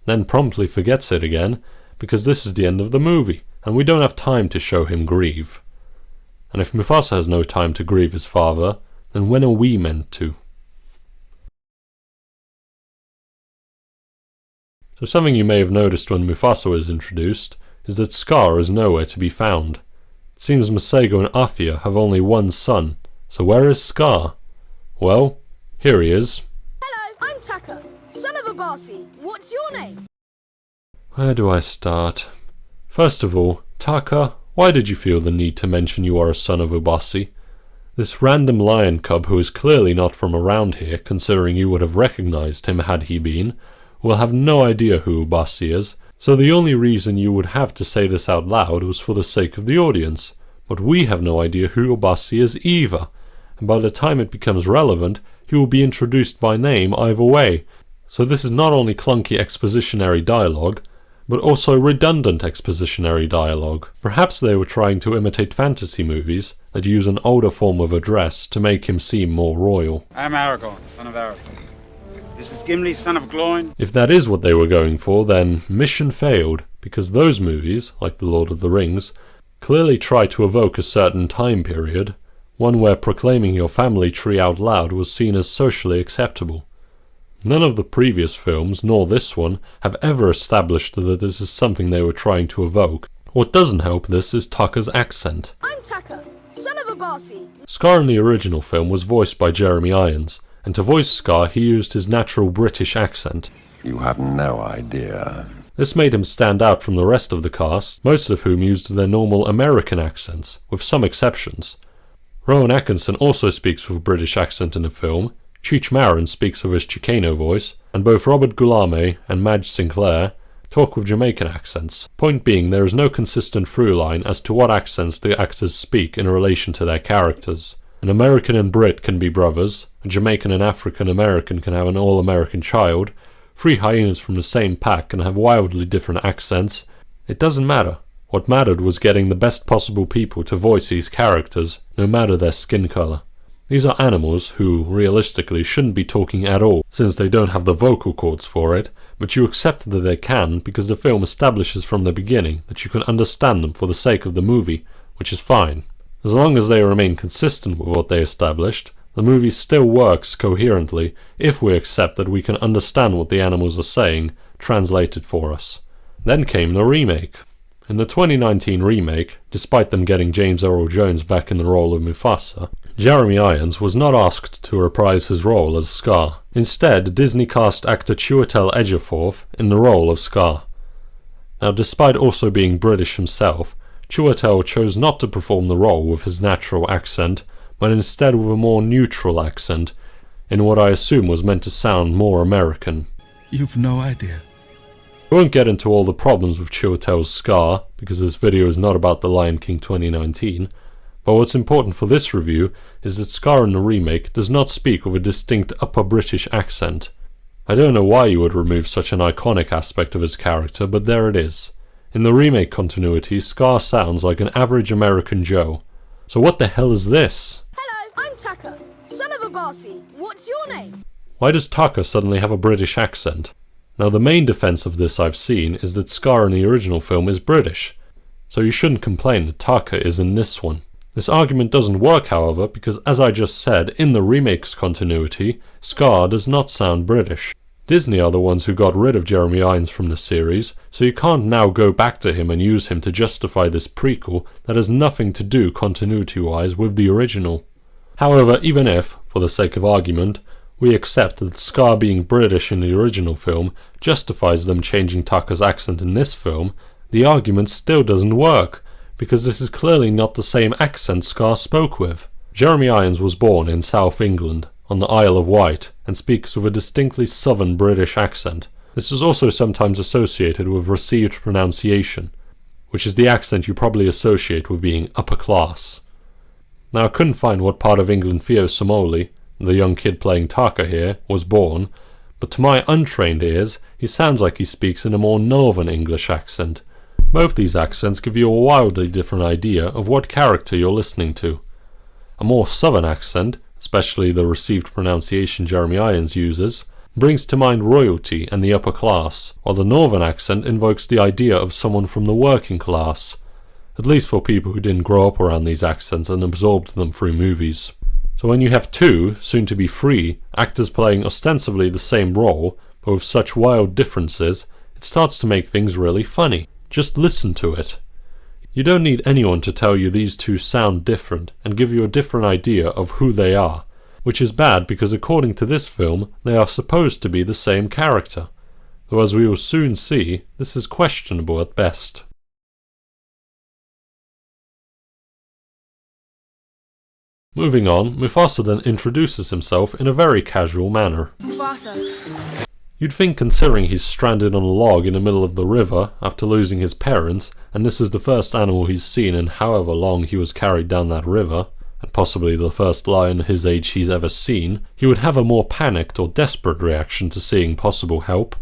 Then promptly forgets it again, because this is the end of the movie, and we don't have time to show him grieve. And if Mufasa has no time to grieve his father, then when are we meant to? So something you may have noticed when Mufasa was introduced is that Scar is nowhere to be found. It seems Masego and Afia have only one son, so where is Scar? Well, here he is. Hello, I'm Taka, son of Obussy. What's your name? Where do I start? First of all, Taka, why did you feel the need to mention you are a son of Obussy? This random lion cub who is clearly not from around here, considering you would have recognized him had he been, will have no idea who Obussy is, so the only reason you would have to say this out loud was for the sake of the audience. But we have no idea who Obussy is either, and by the time it becomes relevant, he will be introduced by name either way. So this is not only clunky expositionary dialogue, but also redundant expositionary dialogue. Perhaps they were trying to imitate fantasy movies that use an older form of address to make him seem more royal. I'm Aragorn, son of Aragorn. This is Gimli, son of Gloin. If that is what they were going for, then mission failed, because those movies, like The Lord of the Rings, clearly try to evoke a certain time period, one where proclaiming your family tree out loud was seen as socially acceptable. None of the previous films, nor this one, have ever established that this is something they were trying to evoke. What doesn't help this is Taka's accent. I'm Taka, son of Obussy. Scar in the original film was voiced by Jeremy Irons, and to voice Scar he used his natural British accent. You have no idea. This made him stand out from the rest of the cast, most of whom used their normal American accents, with some exceptions. Rowan Atkinson also speaks with a British accent in the film, Cheech Marin speaks with his Chicano voice, and both Robert Gulame and Madge Sinclair talk with Jamaican accents. Point being, there is no consistent through line as to what accents the actors speak in relation to their characters. An American and Brit can be brothers, a Jamaican and African American can have an all-American child, 3 hyenas from the same pack can have wildly different accents. It doesn't matter. What mattered was getting the best possible people to voice these characters, no matter their skin color. These are animals who, realistically, shouldn't be talking at all, since they don't have the vocal cords for it, but you accept that they can because the film establishes from the beginning that you can understand them for the sake of the movie, which is fine. As long as they remain consistent with what they established, the movie still works coherently if we accept that we can understand what the animals are saying, translated for us. Then came the remake. In the 2019 remake, despite them getting James Earl Jones back in the role of Mufasa, Jeremy Irons was not asked to reprise his role as Scar. Instead, Disney cast actor Chiwetel Ejiofor in the role of Scar. Now, despite also being British himself, Chiwetel chose not to perform the role with his natural accent, but instead with a more neutral accent, in what I assume was meant to sound more American. You've no idea. I won't get into all the problems with Chiwetel's Scar, because this video is not about The Lion King 2019, but what's important for this review is that Scar in the remake does not speak with a distinct Upper British accent. I don't know why you would remove such an iconic aspect of his character, but there it is. In the remake continuity, Scar sounds like an average American Joe. So what the hell is this? Hello, I'm Taka, son of Obussy. What's your name? Why does Taka suddenly have a British accent? Now the main defense of this I've seen is that Scar in the original film is British, so you shouldn't complain that Taka is in this one. This argument doesn't work, however, because as I just said, in the remake's continuity, Scar does not sound British. Disney are the ones who got rid of Jeremy Irons from the series, so you can't now go back to him and use him to justify this prequel that has nothing to do continuity-wise with the original. However, even if, for the sake of argument, we accept that Scar being British in the original film justifies them changing Taka's accent in this film, the argument still doesn't work, because this is clearly not the same accent Scar spoke with. Jeremy Irons was born in South England, on the Isle of Wight, and speaks with a distinctly southern British accent. This is also sometimes associated with received pronunciation, which is the accent you probably associate with being upper class. Now I couldn't find what part of England Theo Somoli, the young kid playing Taka here, was born, but to my untrained ears, he sounds like he speaks in a more northern English accent. Both these accents give you a wildly different idea of what character you're listening to. A more southern accent, especially the received pronunciation Jeremy Irons uses, brings to mind royalty and the upper class, while the northern accent invokes the idea of someone from the working class, at least for people who didn't grow up around these accents and absorbed them through movies. So when you have 2, soon to be 3, actors playing ostensibly the same role, but with such wild differences, It starts to make things really funny. Just listen to it. You don't need anyone to tell you these two sound different and give you a different idea of who they are, which is bad because according to this film, they are supposed to be the same character. Though as we will soon see, this is questionable at best. Moving on, Mufasa then introduces himself in a very casual manner. Mufasa. You'd think considering he's stranded on a log in the middle of the river after losing his parents, and this is the first animal he's seen in however long he was carried down that river, and possibly the first lion his age he's ever seen, he would have a more panicked or desperate reaction to seeing possible help.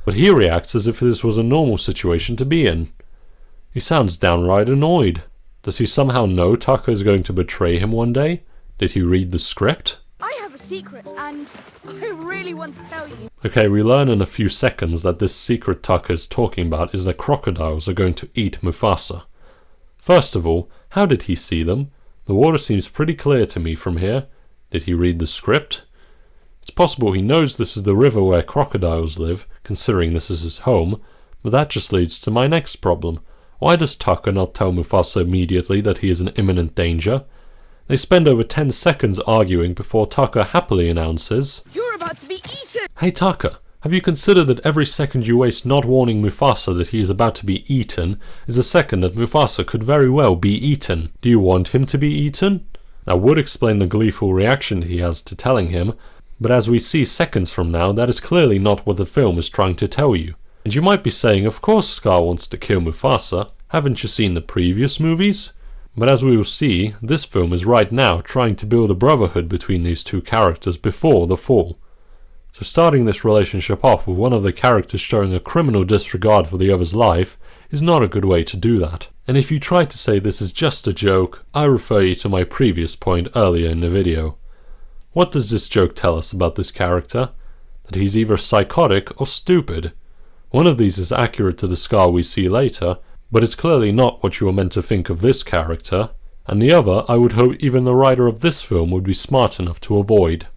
But he reacts as if this was a normal situation to be in. He sounds downright annoyed. Does he somehow know Taka is going to betray him one day? Did he read the script? I have a secret, and I really want to tell you. Okay, we learn in a few seconds that this secret Taka is talking about is that crocodiles are going to eat Mufasa. First of all, how did he see them? The water seems pretty clear to me from here. Did he read the script? It's possible he knows this is the river where crocodiles live, considering this is his home, but that just leads to my next problem. Why does Taka not tell Mufasa immediately that he is in imminent danger? They spend over 10 seconds arguing before Taka happily announces, "You're about to be eaten!" Hey Taka, have you considered that every second you waste not warning Mufasa that he is about to be eaten is a second that Mufasa could very well be eaten? Do you want him to be eaten? That would explain the gleeful reaction he has to telling him, but as we see seconds from now, that is clearly not what the film is trying to tell you. And you might be saying, of course Scar wants to kill Mufasa, haven't you seen the previous movies? But as we will see, this film is right now trying to build a brotherhood between these two characters before the fall. So starting this relationship off with one of the characters showing a criminal disregard for the other's life is not a good way to do that. And if you try to say this is just a joke, I refer you to my previous point earlier in the video. What does this joke tell us about this character? That he's either psychotic or stupid. One of these is accurate to the Scar we see later, but it's clearly not what you are meant to think of this character, and the other I would hope even the writer of this film would be smart enough to avoid.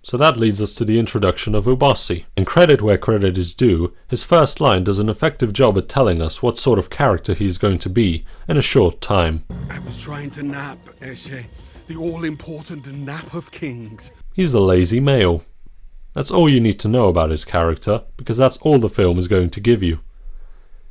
So that leads us to the introduction of Obussy, and credit where credit is due, his first line does an effective job at telling us what sort of character he is going to be in a short time. I was trying to nap, Eshe. The all-important nap of kings. He's a lazy male. That's all you need to know about his character, because that's all the film is going to give you.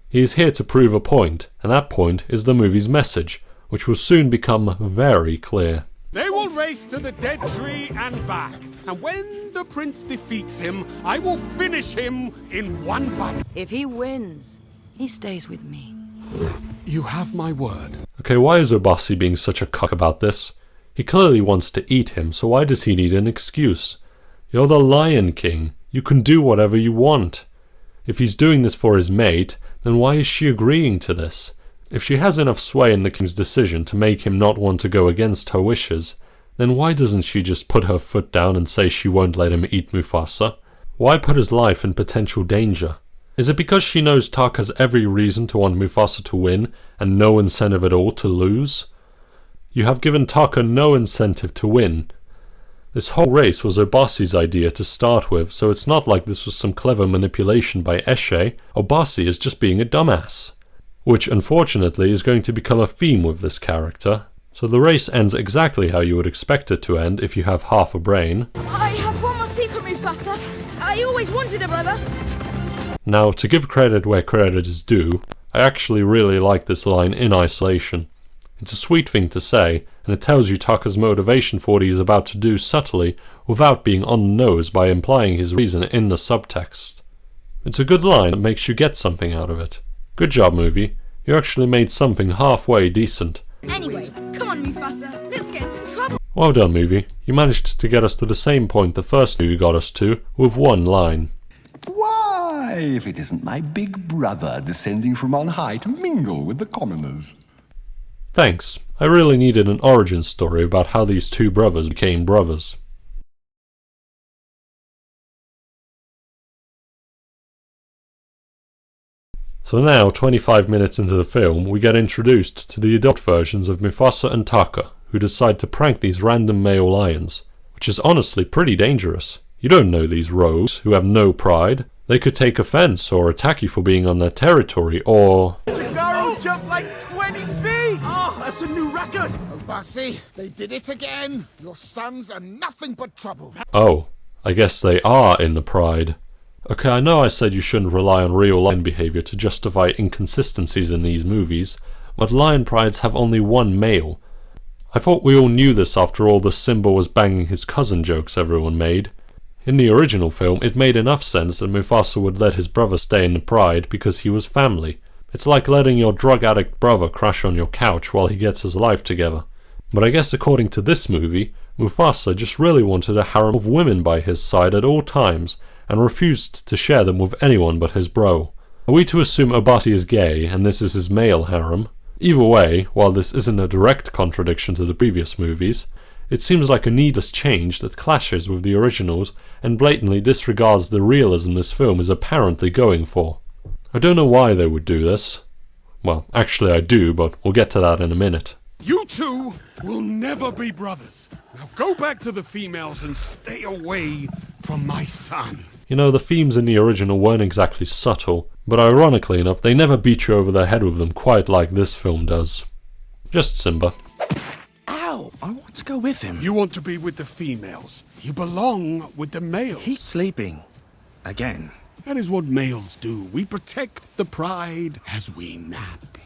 He is here to prove a point, and that point is the movie's message, which will soon become very clear. They will race to the dead tree and back, and when the prince defeats him, I will finish him in one bite. If he wins, he stays with me. You have my word. Okay, why is Obussy being such a cuck about this? He clearly wants to eat him, so why does he need an excuse? You're the Lion King. You can do whatever you want. If he's doing this for his mate, then why is she agreeing to this? If she has enough sway in the king's decision to make him not want to go against her wishes, then why doesn't she just put her foot down and say she won't let him eat Mufasa? Why put his life in potential danger? Is it because she knows Tak has every reason to want Mufasa to win and no incentive at all to lose? You have given Taka no incentive to win. This whole race was Obussy's idea to start with, so it's not like this was some clever manipulation by Eshe. Obussy is just being a dumbass. Which unfortunately is going to become a theme with this character. So the race ends exactly how you would expect it to end if you have half a brain. I have one more secret, Mufasa. I always wanted a brother. Now, to give credit where credit is due, I actually really like this line in isolation. It's a sweet thing to say, and it tells you Taka's motivation for what he is about to do subtly, without being on the nose by implying his reason in the subtext. It's a good line that makes you get something out of it. Good job, movie. You actually made something halfway decent. Anyway, come on, Mufasa. Let's get in some trouble. Well done, movie. You managed to get us to the same point the first movie got us to, with one line. Why, if it isn't my big brother descending from on high to mingle with the commoners. Thanks. I really needed an origin story about how these two brothers became brothers. So now, 25 minutes into the film, we get introduced to the adult versions of Mufasa and Taka, who decide to prank these random male lions. which is honestly pretty dangerous. You don't know these rogues who have no pride. They could take offense or attack you for being on their territory, or... Chigaro jumped like 20 feet! Oh, that's a new record! Obussy, they did it again. Your sons are nothing but trouble. Oh, I guess they are in the pride. Okay, I know I said you shouldn't rely on real lion behavior to justify inconsistencies in these movies, but lion prides have only one male. I thought we all knew this after all the Simba was banging his cousin jokes everyone made. In the original film, it made enough sense that Mufasa would let his brother stay in the pride because he was family. It's like letting your drug addict brother crash on your couch while he gets his life together. But I guess according to this movie, Mufasa just really wanted a harem of women by his side at all times, and refused to share them with anyone but his bro. Are we to assume Obussy is gay, and this is his male harem? Either way, while this isn't a direct contradiction to the previous movies, it seems like a needless change that clashes with the originals and blatantly disregards the realism this film is apparently going for. I don't know why they would do this. Well, actually I do, but we'll get to that in a minute. You two will never be brothers. Now go back to the females and stay away from my son. You know, the themes in the original weren't exactly subtle, but ironically enough, they never beat you over the head with them quite like this film does. Just Simba. Ow! I want to go with him. You want to be with the females. You belong with the males. He's sleeping. Again. That is what males do. We protect the pride as we nap.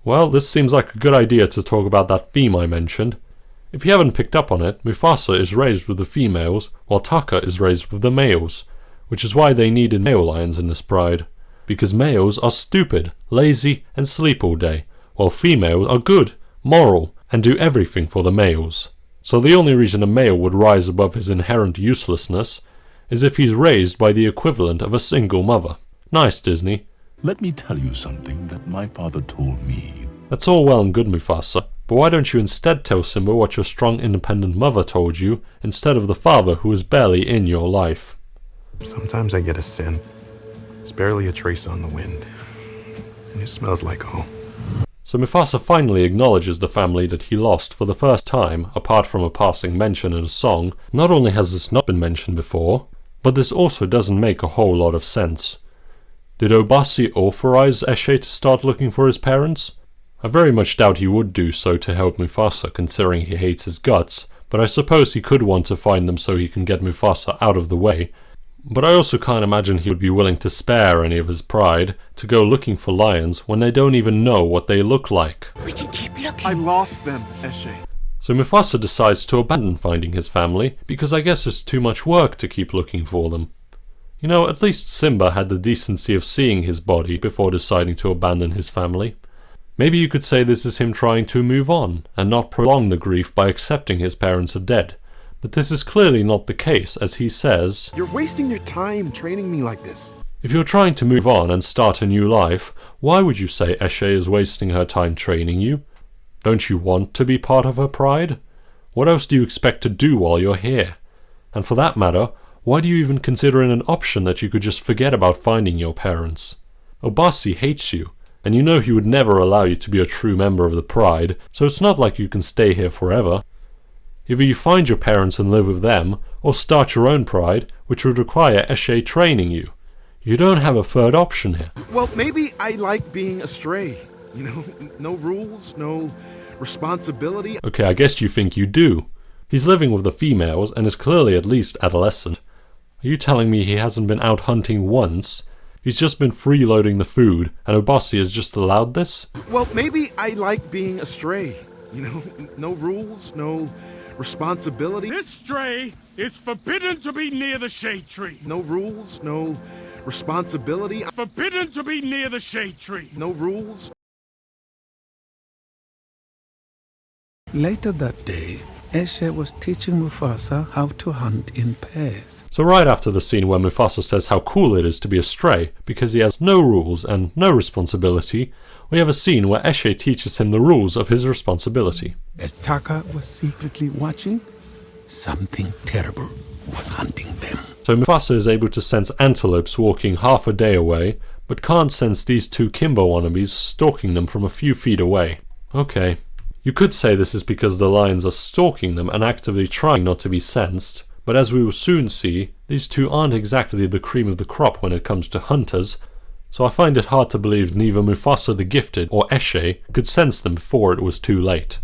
Well, this seems like a good idea to talk about that theme I mentioned. If you haven't picked up on it, Mufasa is raised with the females, while Taka is raised with the males, which is why they needed male lions in this pride. Because males are stupid, lazy, and sleep all day, while females are good, moral, and do everything for the males. So the only reason a male would rise above his inherent uselessness is if he's raised by the equivalent of a single mother. Nice, Disney. Let me tell you something that my father told me. That's all well and good, Mufasa, but why don't you instead tell Simba what your strong independent mother told you, instead of the father who is barely in your life? Sometimes I get a scent. It's barely a trace on the wind. And it smells like home. So Mufasa finally acknowledges the family that he lost for the first time, apart from a passing mention in a song. Not only has this not been mentioned before, but this also doesn't make a whole lot of sense. Did Obussy authorize Eshe to start looking for his parents? I very much doubt he would do so to help Mufasa, considering he hates his guts, but I suppose he could want to find them so he can get Mufasa out of the way. But I also can't imagine he would be willing to spare any of his pride to go looking for lions when they don't even know what they look like. We can keep looking. I lost them, Eshe. So Mufasa decides to abandon finding his family, because I guess it's too much work to keep looking for them. You know, at least Simba had the decency of seeing his body before deciding to abandon his family. Maybe you could say this is him trying to move on, and not prolong the grief by accepting his parents are dead. But this is clearly not the case, as he says, You're wasting your time training me like this. if you're trying to move on and start a new life, why would you say Eshe is wasting her time training you? Don't you want to be part of her pride? What else do you expect to do while you're here? And for that matter, why do you even consider it an option that you could just forget about finding your parents? Obussy hates you, and you know he would never allow you to be a true member of the pride, so it's not like you can stay here forever. Either you find your parents and live with them, or start your own pride, which would require Eshe training you. You don't have a third option here. Well, maybe I like being astray. You know, no rules, no responsibility. Okay, I guess you think you do. He's living with the females and is clearly at least adolescent. Are you telling me he hasn't been out hunting once? He's just been freeloading the food, and Obussy has just allowed this? Well, maybe I like being astray. You know, no rules, no responsibility. This stray is forbidden to be near the shade tree. No rules, no responsibility. Forbidden to be near the shade tree. No rules. Later that day, Eshe was teaching Mufasa how to hunt in pairs. So right after the scene where Mufasa says how cool it is to be a stray, because he has no rules and no responsibility, we have a scene where Eshe teaches him the rules of his responsibility. As Taka was secretly watching, something terrible was hunting them. So Mufasa is able to sense antelopes walking half a day away, but can't sense these two Kimbo wannabes stalking them from a few feet away. Okay, You could say this is because the lions are stalking them and actively trying not to be sensed, but as we will soon see, these two aren't exactly the cream of the crop when it comes to hunters, so I find it hard to believe neither Mufasa the Gifted or Eshe could sense them before it was too late.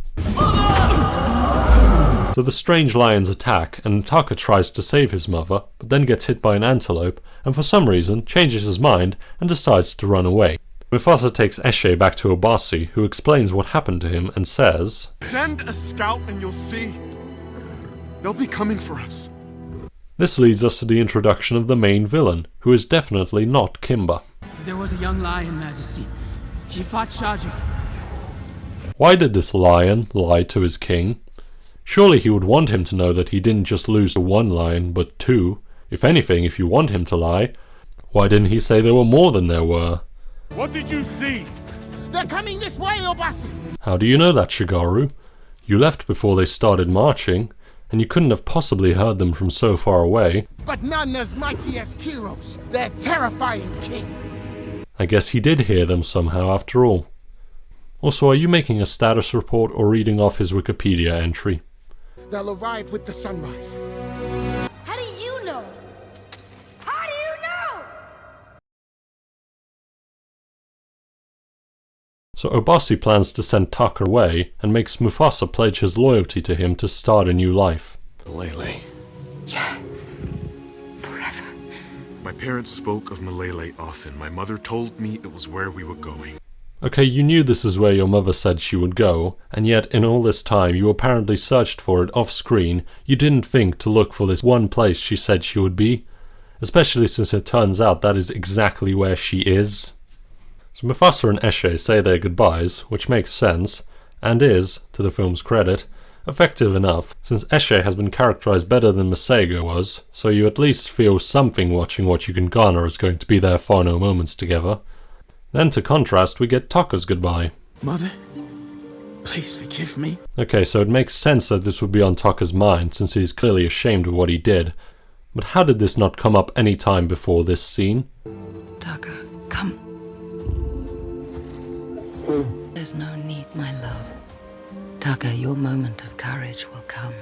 So the strange lions attack, and Taka tries to save his mother, but then gets hit by an antelope, and for some reason changes his mind and decides to run away. Mufasa takes Eshe back to Obussy, who explains what happened to him and says, "Send a scout and you'll see. They'll be coming for us." This leads us to the introduction of the main villain, who is definitely not Kimba. There was a young lion, Majesty. He fought Shaju. Why did this lion lie to his king? Surely he would want him to know that he didn't just lose to one lion, but two. If anything, if you want him to lie, why didn't he say there were more than there were? What did you see? They're coming this way, Obussy! How do you know that, Shigaru? You left before they started marching, and you couldn't have possibly heard them from so far away. But none as mighty as Kyros, their terrifying king. I guess he did hear them somehow after all. Also, are you making a status report or reading off his Wikipedia entry? They'll arrive with the sunrise. How do you know? How do you know? So Obussy plans to send Taka away and makes Mufasa pledge his loyalty to him to start a new life. Malele. Yes. Forever. My parents spoke of Malele often. My mother told me it was where we were going. Okay, you knew this is where your mother said she would go, and yet in all this time you apparently searched for it off screen. You didn't think to look for this one place she said she would be, especially since it turns out that is exactly where she is. So Mufasa and Eshe say their goodbyes, which makes sense, and is, to the film's credit, effective enough, since Eshe has been characterized better than Masego was, so you at least feel something watching what you can garner is going to be their final moments together. Then to contrast, we get Taka's goodbye. Mother, please forgive me. Okay, so it makes sense that this would be on Taka's mind, since he's clearly ashamed of what he did. But how did this not come up any time before this scene? Taka, come. There's no need, my love. Taka, your moment of courage will come.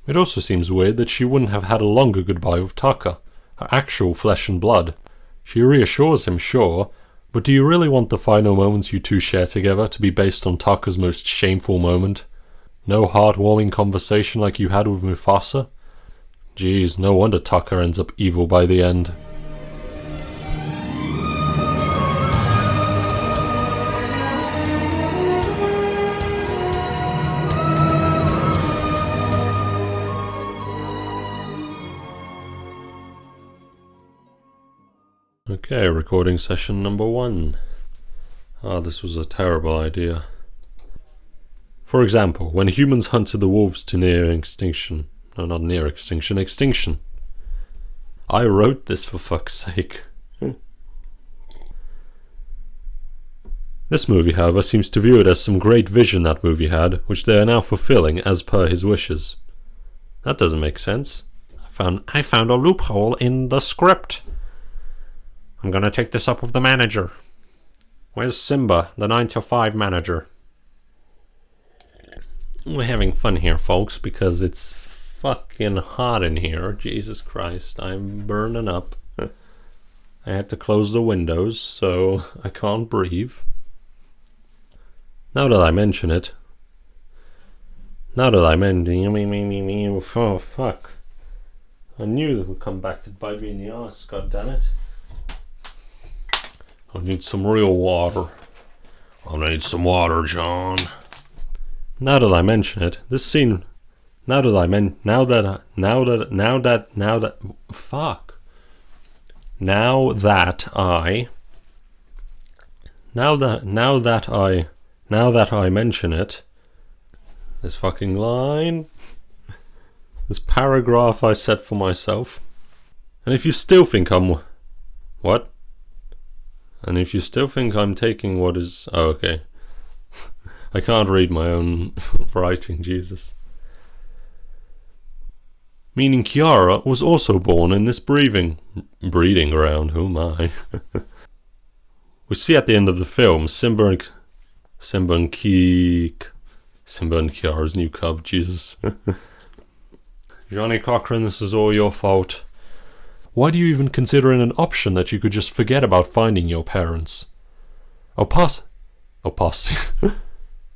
It also seems weird that she wouldn't have had a longer goodbye with Taka, her actual flesh and blood. She reassures him, sure, but do you really want the final moments you two share together to be based on Taka's most shameful moment? No heartwarming conversation like you had with Mufasa? Jeez, no wonder Taka ends up evil by the end. Okay, recording session number 1. This was a terrible idea. For example, when humans hunted the wolves to near extinction. No, not near extinction, extinction. I wrote this, for fuck's sake. This movie, however, seems to view it as some great vision that movie had, which they are now fulfilling as per his wishes. That doesn't make sense. I found a loophole in the script. I'm gonna take this up with the manager. Where's Simba, the 9 to 5 manager? We're having fun here, folks, because it's fucking hot in here. Jesus Christ, I'm burning up. I had to close the windows, so I can't breathe. Now that I mention it. Oh, fuck. I knew it would come back to bite me in the ass, goddammit. I need some real water. I need some water, John. Now that I mention it, this scene. Now that I mention it, this fucking line, this paragraph I set for myself, and if you still think I'm what? And if you still think I'm taking what is... Oh, okay. I can't read my own writing, Jesus. Meaning Kiara was also born in this breeding ground, oh my. We see at the end of the film, Simba Simba and Kiara's new cub, Jesus. Johnny Cochran, this is all your fault. Why do you even consider it an option that you could just forget about finding your parents? Obussy.